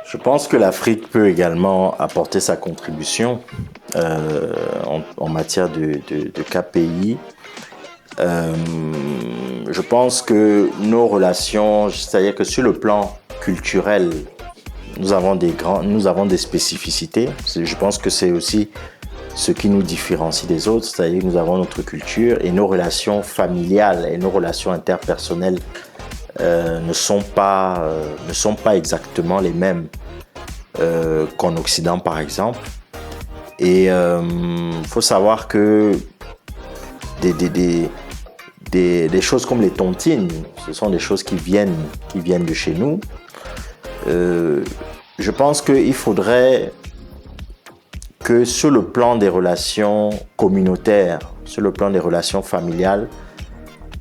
Je pense que l'Afrique peut également apporter sa contribution en matière de KPI. Euh, je pense que nos relations, c'est-à-dire que sur le plan culturel, nous avons des spécificités. Je pense que c'est aussi ce qui nous différencie des autres, c'est-à-dire que nous avons notre culture et nos relations familiales et nos relations interpersonnelles ne sont pas exactement les mêmes qu'en Occident, par exemple. Et faut savoir que des choses comme les tontines, ce sont des choses qui viennent de chez nous. Je pense qu'il faudrait que sur le plan des relations communautaires, sur le plan des relations familiales,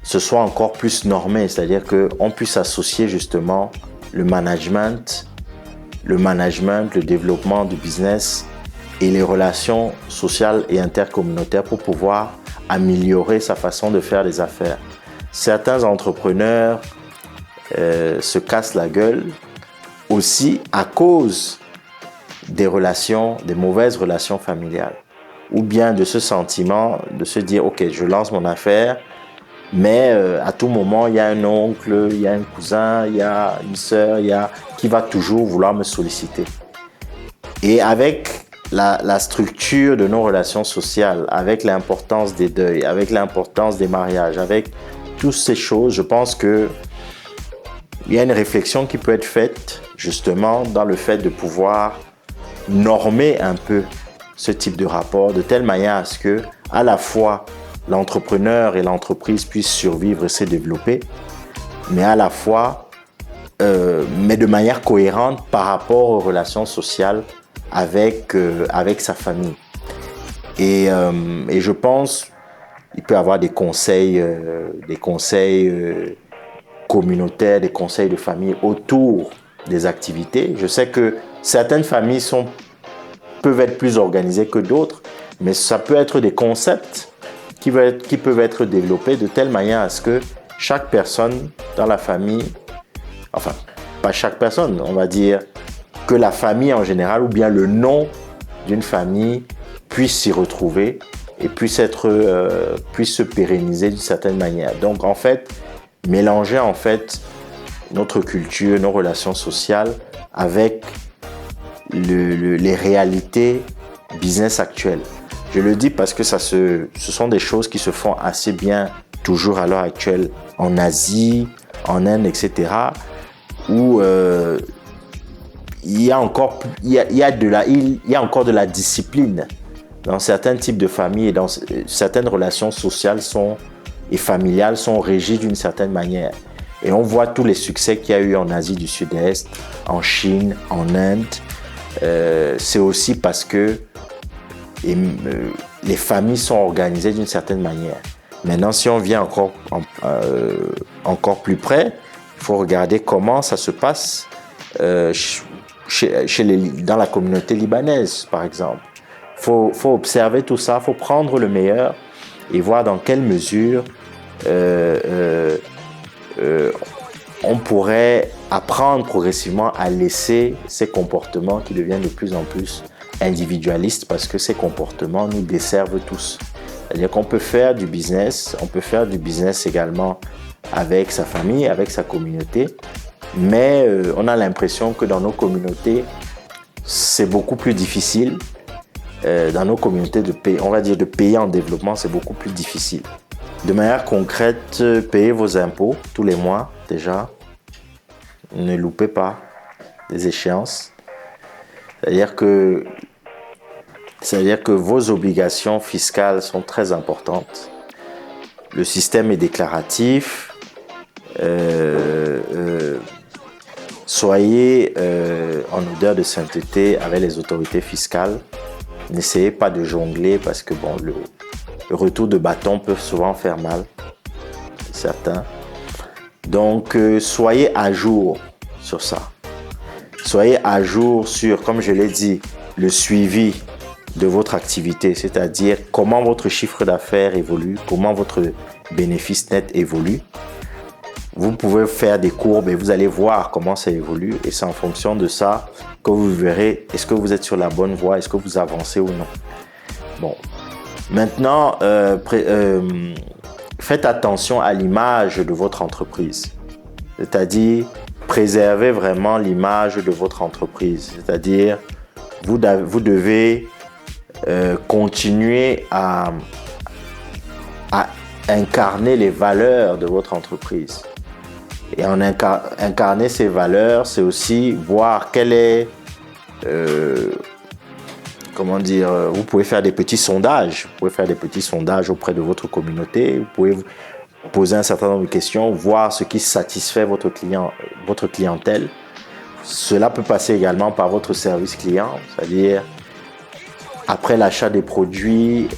ce soit encore plus normé, c'est-à-dire qu'on puisse associer justement le management, le développement du business et les relations sociales et intercommunautaires pour pouvoir améliorer sa façon de faire les affaires. Certains entrepreneurs se cassent la gueule aussi à cause des mauvaises relations familiales, ou bien de ce sentiment de se dire ok, je lance mon affaire, mais à tout moment il y a un oncle, il y a un cousin, il y a une sœur, qui va toujours vouloir me solliciter. Et avec la structure de nos relations sociales, avec l'importance des deuils, avec l'importance des mariages, avec toutes ces choses, je pense que il y a une réflexion qui peut être faite justement dans le fait de pouvoir normer un peu ce type de rapport de telle manière à ce que à la fois l'entrepreneur et l'entreprise puissent survivre et se développer, mais à la fois mais de manière cohérente par rapport aux relations sociales avec sa famille. Et je pense il peut y avoir des conseils communautaires, des conseils de famille autour des activités. Je sais que certaines familles peuvent être plus organisées que d'autres, mais ça peut être des concepts qui peuvent être développés de telle manière à ce que chaque personne dans la famille, enfin, pas chaque personne, on va dire que la famille en général ou bien le nom d'une famille puisse s'y retrouver et puisse se pérenniser d'une certaine manière. Donc en fait, mélanger en fait notre culture, nos relations sociales avec les réalités business actuelles. Je le dis parce que ce sont des choses qui se font assez bien toujours à l'heure actuelle en Asie, en Inde, etc. où il y a encore de la discipline dans certains types de familles et dans certaines relations sociales et familiales sont régies d'une certaine manière. Et on voit tous les succès qu'il y a eu en Asie du Sud-Est, en Chine, en Inde. C'est aussi parce que les familles sont organisées d'une certaine manière. Maintenant, si on vient encore plus près, il faut regarder comment ça se passe dans la communauté libanaise, par exemple. Faut observer tout ça, faut prendre le meilleur et voir dans quelle mesure on pourrait apprendre progressivement à laisser ces comportements qui deviennent de plus en plus individualistes parce que ces comportements nous desservent tous. C'est-à-dire qu'on peut faire du business, également avec sa famille, avec sa communauté, mais on a l'impression que dans nos communautés, c'est beaucoup plus difficile. Dans nos communautés de pays en développement, c'est beaucoup plus difficile. De manière concrète, payez vos impôts tous les mois déjà. Ne loupez pas les échéances. C'est-à-dire que vos obligations fiscales sont très importantes. Le système est déclaratif. Soyez en odeur de sainteté avec les autorités fiscales. N'essayez pas de jongler parce que le retour de bâton peut souvent faire mal, certains. Donc, soyez à jour sur ça. Soyez à jour sur, comme je l'ai dit, le suivi de votre activité, c'est-à-dire comment votre chiffre d'affaires évolue, comment votre bénéfice net évolue. vous pouvez faire des courbes et vous allez voir comment ça évolue. Et c'est en fonction de ça que vous verrez est-ce que vous êtes sur la bonne voie, est-ce que vous avancez ou non. Bon, maintenant, faites attention à l'image de votre entreprise. C'est-à-dire, préservez vraiment l'image de votre entreprise. C'est-à-dire, vous devez continuer à incarner les valeurs de votre entreprise. Et en incarner ces valeurs, c'est aussi voir quelle est... comment dire, vous pouvez faire des petits sondages. Vous pouvez faire des petits sondages auprès de votre communauté. Vous pouvez poser un certain nombre de questions, voir ce qui satisfait votre clientèle. Cela peut passer également par votre service client, c'est-à-dire après l'achat des produits,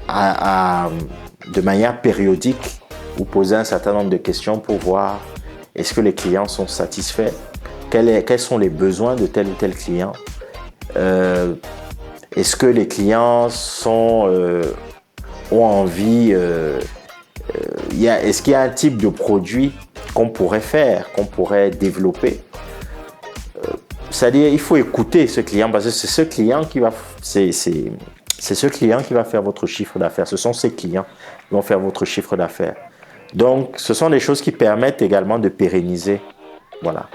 de manière périodique, vous posez un certain nombre de questions pour voir est-ce que les clients sont satisfaits, quels sont les besoins de tel ou tel client, est-ce que les clients ont envie, est-ce qu'il y a un type de produit qu'on pourrait faire, qu'on pourrait développer. C'est-à-dire, il faut écouter ce client parce que c'est ce client qui va faire votre chiffre d'affaires. Ce sont ces clients qui vont faire votre chiffre d'affaires. Donc, ce sont des choses qui permettent également de pérenniser. Voilà.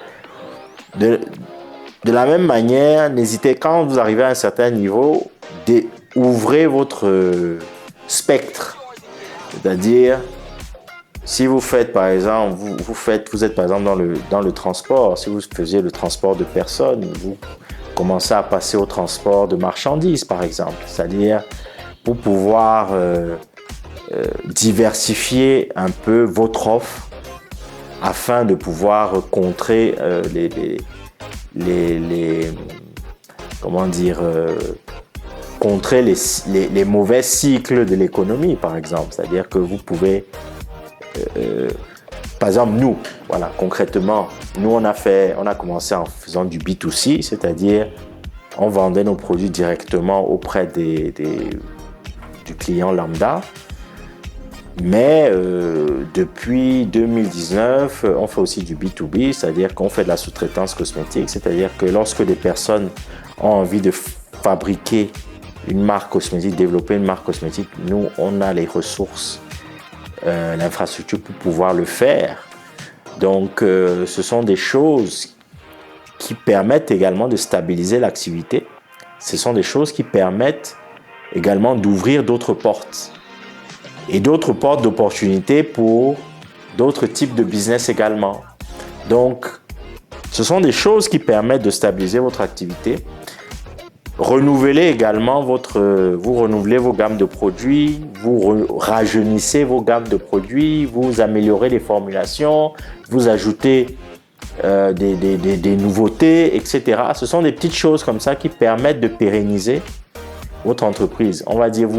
De la même manière, n'hésitez quand vous arrivez à un certain niveau, ouvrez votre spectre. C'est-à-dire, si vous faites par exemple, vous êtes par exemple dans le transport, si vous faisiez le transport de personnes, vous commencez à passer au transport de marchandises par exemple. C'est-à-dire, pour pouvoir diversifier un peu votre offre afin de pouvoir contrer contrer les mauvais cycles de l'économie, par exemple. C'est-à-dire que vous pouvez, par exemple, nous, voilà, concrètement, nous, on a commencé en faisant du B2C, c'est-à-dire on vendait nos produits directement auprès du client lambda. Mais depuis 2019, on fait aussi du B2B, c'est-à-dire qu'on fait de la sous-traitance cosmétique, c'est-à-dire que lorsque des personnes ont envie de fabriquer une marque cosmétique, développer une marque cosmétique, nous, on a les ressources, l'infrastructure pour pouvoir le faire. Donc, ce sont des choses qui permettent également de stabiliser l'activité. Ce sont des choses qui permettent également d'ouvrir d'autres portes. Et d'autres portes d'opportunités pour d'autres types de business également. Donc, ce sont des choses qui permettent de stabiliser votre activité. Renouvelez également vous renouvelez vos gammes de produits, vous rajeunissez vos gammes de produits, vous améliorez les formulations, vous ajoutez des nouveautés, etc. Ce sont des petites choses comme ça qui permettent de pérenniser votre entreprise. On va dire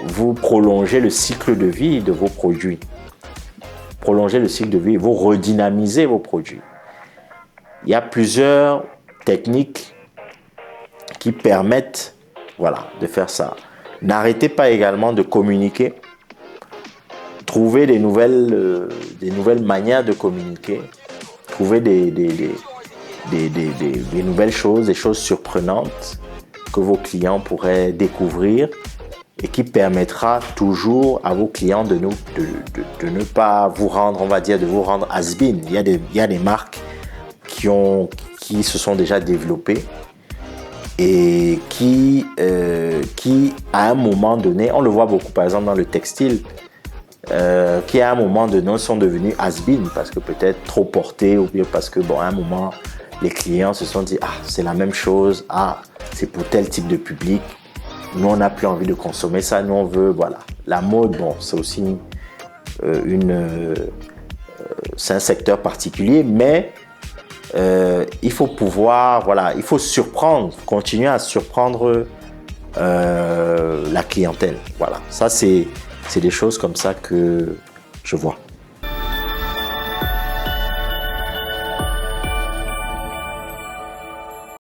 vous prolongez le cycle de vie de vos produits. Prolongez le cycle de vie, vous redynamisez vos produits. Il y a plusieurs techniques qui permettent, voilà, de faire ça. N'arrêtez pas également de communiquer. Trouvez des nouvelles manières de communiquer. Trouvez des nouvelles choses, des choses surprenantes que vos clients pourraient découvrir et qui permettra toujours à vos clients de ne pas vous rendre, on va dire, de vous rendre has-been. Il y a des marques qui se sont déjà développées et qui, à un moment donné, on le voit beaucoup par exemple dans le textile, qui à un moment donné sont devenus has-been parce que peut-être trop portés ou bien parce que à un moment, les clients se sont dit « Ah, c'est la même chose, ah, c'est pour tel type de public. » Nous, on n'a plus envie de consommer ça. Nous, on veut, voilà. La mode, c'est aussi c'est un secteur particulier, mais il faut pouvoir, voilà, il faut continuer à surprendre la clientèle. Voilà, ça, c'est des choses comme ça que je vois.